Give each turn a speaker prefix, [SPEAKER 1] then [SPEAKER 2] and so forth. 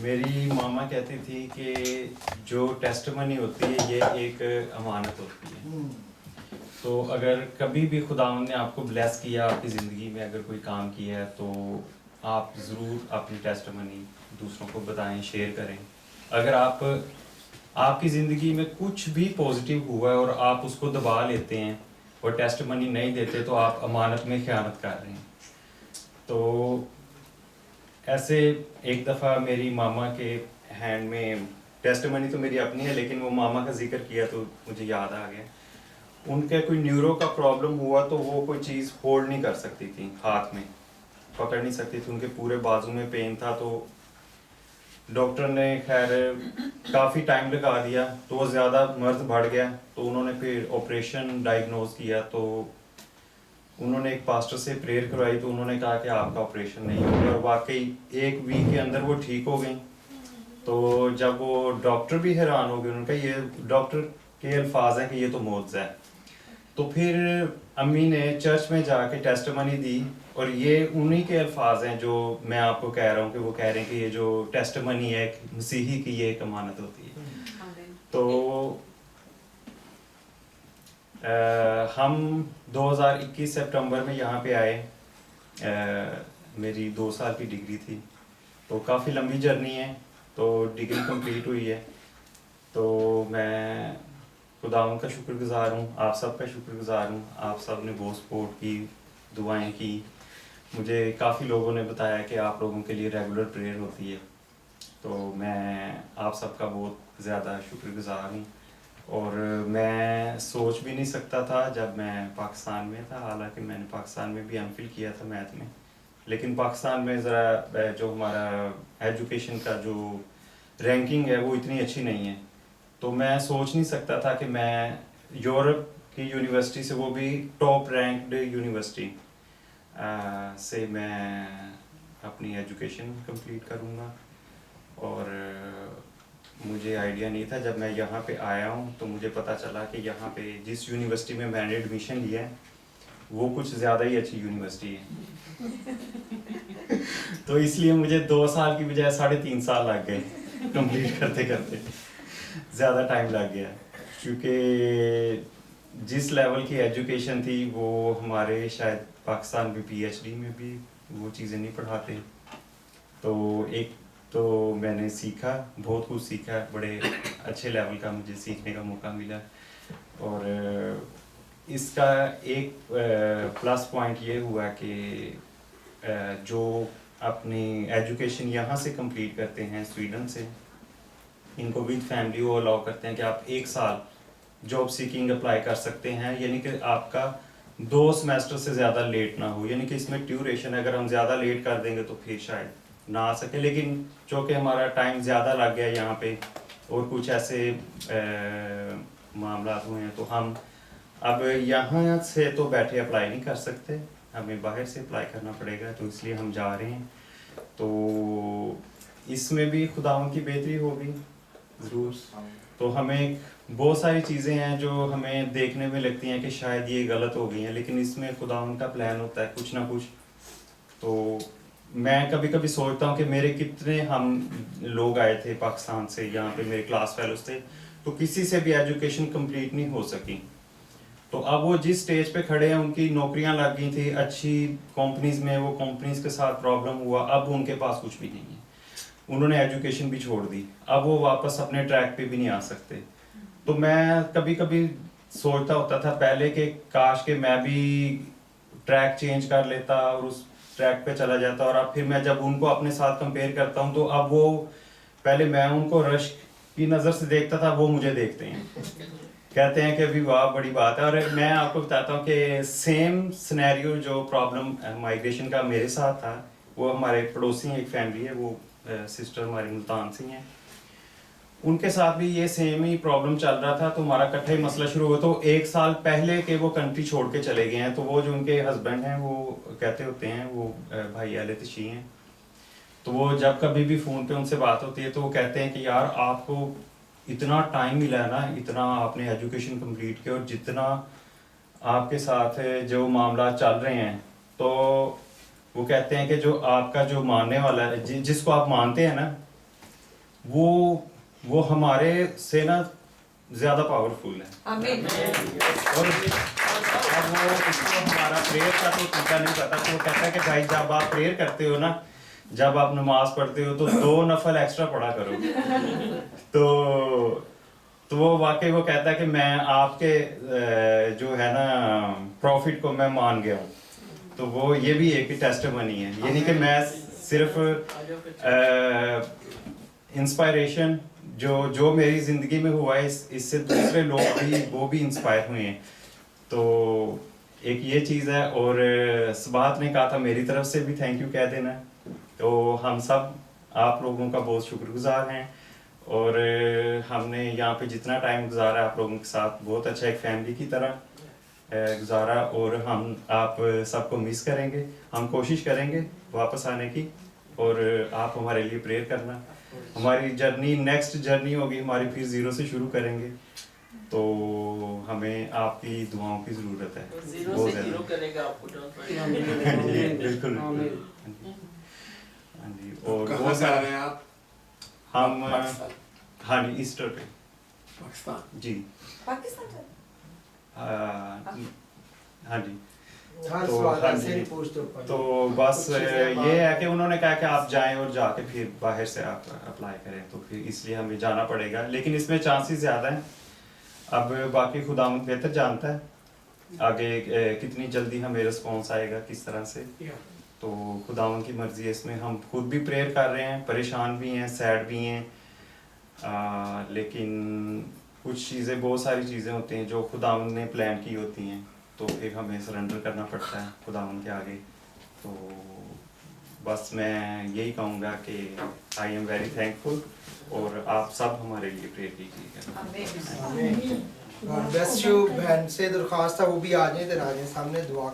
[SPEAKER 1] मेरी मामा कहती थी कि जो टेस्टमनी होती है ये एक अमानत होती है। तो अगर कभी भी खुदावंद ने आपको ब्लेस किया, आपकी ज़िंदगी में अगर कोई काम किया है, तो आप ज़रूर अपनी टेस्टमनी दूसरों को बताएं, शेयर करें। अगर आपकी ज़िंदगी में कुछ भी पॉजिटिव हुआ है और आप उसको दबा लेते हैं और टेस्टमनी नहीं देते, तो आप अमानत में ख़यानत कर रहे हैं। तो ऐसे एक दफ़ा मेरी मामा के हैंड में, टेस्टमनी तो मेरी अपनी है लेकिन वो मामा का जिक्र किया तो मुझे याद आ गया, उनके कोई न्यूरो का प्रॉब्लम हुआ तो वो कोई चीज़ होल्ड नहीं कर सकती थी, हाथ में पकड़ नहीं सकती थी, उनके पूरे बाजू में पेन था। तो डॉक्टर ने खैर काफ़ी टाइम लगा दिया, तो वो ज़्यादा मर्ज बढ़ गया, तो उन्होंने फिर ऑपरेशन डायग्नोज किया। तो उन्होंने एक पास्टर से प्रेयर करवाई, तो उन्होंने कहा कि आपका ऑपरेशन नहीं होगा, और वाकई एक वीक के अंदर वो ठीक हो गई। तो जब वो डॉक्टर भी हैरान हो गए, उन्होंने कहा ये डॉक्टर के अल्फाज हैं कि ये तो मौत है। तो फिर अम्मी ने चर्च में जाके टेस्टमनी दी, और ये उन्हीं के अल्फाज हैं जो मैं आपको कह रहा हूँ कि वो कह रहे हैं कि ये जो टेस्टमनी है मसीही की, ये एक अमानत होती है। तो हम 2021 सितंबर में यहाँ पे आए। मेरी 2 साल की डिग्री थी, तो काफ़ी लंबी जर्नी है, तो डिग्री कंप्लीट हुई है। तो मैं खुदावंद का शुक्रगुजार हूँ, आप सब का शुक्रगुजार हूँ। आप सब ने बहुत सपोर्ट की, दुआएं की। मुझे काफ़ी लोगों ने बताया कि आप लोगों के लिए रेगुलर प्रेयर होती है, तो मैं आप सब का बहुत ज़्यादा शुक्रगुजार हूँ। और मैं सोच भी नहीं सकता था जब मैं पाकिस्तान में था, हालांकि मैंने पाकिस्तान में भी एमफिल किया था मैथ में, लेकिन पाकिस्तान में ज़रा जो हमारा एजुकेशन का जो रैंकिंग है वो इतनी अच्छी नहीं है। तो मैं सोच नहीं सकता था कि मैं यूरोप की यूनिवर्सिटी से, वो भी टॉप रैंक्ड यूनिवर्सिटी से, मैं अपनी एजुकेशन कंप्लीट करूँगा। और मुझे आइडिया नहीं था, जब मैं यहाँ पे आया हूँ तो मुझे पता चला कि यहाँ पे जिस यूनिवर्सिटी में मैंने एडमिशन लिया है वो कुछ ज़्यादा ही अच्छी यूनिवर्सिटी है। तो इसलिए मुझे 2 साल की बजाय 3.5 साल लग गए कंप्लीट करते करते, ज़्यादा टाइम लग गया, क्योंकि जिस लेवल की एजुकेशन थी वो हमारे शायद पाकिस्तान में पीएचडी में भी वो चीज़ें नहीं पढ़ाते। तो एक तो मैंने सीखा, बहुत कुछ सीखा, बड़े अच्छे लेवल का मुझे सीखने का मौका मिला। और इसका एक प्लस पॉइंट ये हुआ कि जो अपनी एजुकेशन यहाँ से कंप्लीट करते हैं स्वीडन से, इनको विद फैमिली वो अलाउ करते हैं कि आप 1 साल जॉब सीकिंग अप्लाई कर सकते हैं, यानी कि आपका 2 सेमेस्टर से ज़्यादा लेट ना हो। यानी कि इसमें ड्यूरेशन, अगर हम ज़्यादा लेट कर देंगे तो फिर शायद ना आ सके, लेकिन चूँकि हमारा टाइम ज़्यादा लग गया यहाँ पे और कुछ ऐसे मामला हुए हैं, तो हम अब यहाँ से तो बैठे अप्लाई नहीं कर सकते, हमें बाहर से अप्लाई करना पड़ेगा, तो इसलिए हम जा रहे हैं। तो इसमें भी खुदावंद की बेहतरी होगी ज़रूर। तो हमें बहुत सारी चीज़ें हैं जो हमें देखने में लगती हैं कि शायद ये गलत हो गई हैं, लेकिन इसमें खुदावंद का प्लान होता है कुछ ना कुछ। तो मैं कभी कभी सोचता हूँ कि मेरे कितने हम लोग आए थे पाकिस्तान से, यहाँ पे मेरे क्लास फेलोज थे, तो किसी से भी एजुकेशन कंप्लीट नहीं हो सकी। तो अब वो जिस स्टेज पे खड़े हैं, उनकी नौकरियां लग गई थी अच्छी कंपनीज में, वो कंपनीज के साथ प्रॉब्लम हुआ, अब उनके पास कुछ भी नहीं है, उन्होंने एजुकेशन भी छोड़ दी, अब वो वापस अपने ट्रैक पे भी नहीं आ सकते। तो मैं कभी कभी सोचता होता था पहले कि काश के मैं भी ट्रैक चेंज कर लेता और उस ट्रैक पे चला जाता। और अब फिर मैं जब उनको अपने साथ कंपेयर करता हूँ, तो अब वो, पहले मैं उनको रश की नज़र से देखता था, वो मुझे देखते हैं, कहते हैं कि अभी वाह बड़ी बात है। और मैं आपको बताता हूँ कि सेम सिनेरियो जो प्रॉब्लम माइग्रेशन का मेरे साथ था, वो हमारे पड़ोसी एक फैमिली है, वो सिस्टर हमारी मुल्तान से हैं, उनके साथ भी ये सेम ही प्रॉब्लम चल रहा था। तो हमारा इकट्ठा ही मसला शुरू हुआ। तो 1 साल पहले के वो कंट्री छोड़ के चले गए हैं, तो वो जो उनके हस्बैंड हैं वो कहते होते हैं, वो भाई अहले तशी हैं, तो वो जब कभी भी फ़ोन पे उनसे बात होती है तो वो कहते हैं कि यार आपको इतना टाइम मिला है ना, इतना आपने एजुकेशन कंप्लीट किया, और जितना आपके साथ जो मामला चल रहे हैं, तो वो कहते हैं कि जो आपका जो मानने वाला है, जिसको आप मानते हैं ना, वो हमारे से ना ज़्यादा पावरफुल है।
[SPEAKER 2] आमीन।
[SPEAKER 1] और अब वो इसको हमारा प्रेयर का तो तरीका नहीं पता, तो वो कहता है कि भाई जब आप प्रेयर करते हो ना, जब आप नमाज पढ़ते हो तो 2 नफल एक्स्ट्रा पढ़ा करो। तो वो वाकई वो कहता है कि मैं आपके जो है ना प्रॉफिट को मैं मान गया हूँ। तो वो ये भी एक टेस्टिमनी है, ये नहीं कि मैं सिर्फ इंस्पायरेशन जो मेरी ज़िंदगी में हुआ है इससे दूसरे लोग भी वो भी इंस्पायर हुए हैं। तो एक ये चीज़ है। और सबात ने कहा था मेरी तरफ से भी थैंक यू कह देना। तो हम सब आप लोगों का बहुत शुक्रगुजार हैं। और हमने यहाँ पे जितना टाइम गुजारा आप लोगों के साथ बहुत अच्छा एक फैमिली की तरह गुजारा। और हम आप सबको मिस करेंगे। हम कोशिश करेंगे वापस आने की, और आप हमारे लिए प्रेयर करना। हमारी जर्नी नेक्स्ट जर्नी होगी हमारी, फिर ज़ीरो से शुरू करेंगे। तो हमें आपकी दुआओं की ज़रूरत है बहुत ज़्यादा।
[SPEAKER 3] करेगा आपको,
[SPEAKER 1] बिल्कुल। हाँ जी। और
[SPEAKER 4] कहाँ से आ रहे हैं आप?
[SPEAKER 1] हम
[SPEAKER 4] पाकिस्तान।
[SPEAKER 1] हाँ जी, ईस्टर पे
[SPEAKER 4] पाकिस्तान
[SPEAKER 1] जी।
[SPEAKER 2] पाकिस्तान से?
[SPEAKER 1] हाँ जी।
[SPEAKER 5] हर
[SPEAKER 1] तो
[SPEAKER 5] सवाल
[SPEAKER 1] हाँ
[SPEAKER 5] ऐसे
[SPEAKER 1] जी।
[SPEAKER 5] नहीं पूछते ऊपर।
[SPEAKER 1] तो बस
[SPEAKER 5] कुछ चीज़ें
[SPEAKER 1] ये है कि उन्होंने कहा कि आप जाएं और जाके फिर बाहर से आप अप्लाई करें, तो फिर इसलिए हमें जाना पड़ेगा। लेकिन इसमें चांसेस ज़्यादा हैं। अब बाकी खुदावंद बेहतर जानता है आगे कितनी जल्दी हमें रिस्पॉन्स आएगा किस तरह से। तो खुदावंद की मर्ज़ी है इसमें। हम खुद भी प्रेयर कर रहे हैं, परेशान भी हैं, सैड भी हैं। लेकिन कुछ चीज़ें, बहुत सारी चीज़ें होती हैं जो खुदावंद ने प्लान की होती हैं, तो फिर हमें सरेंडर करना पड़ता है खुदावंद के आगे। तो बस मैं यही कहूँगा कि आई एम वेरी थैंकफुल, और आप सब हमारे लिए प्रेयर कीजिएगा।
[SPEAKER 2] आमीन।
[SPEAKER 5] God bless you. बहन से दरख्वास्त था वो भी आ जाए, इधर आ जाए सामने दुआ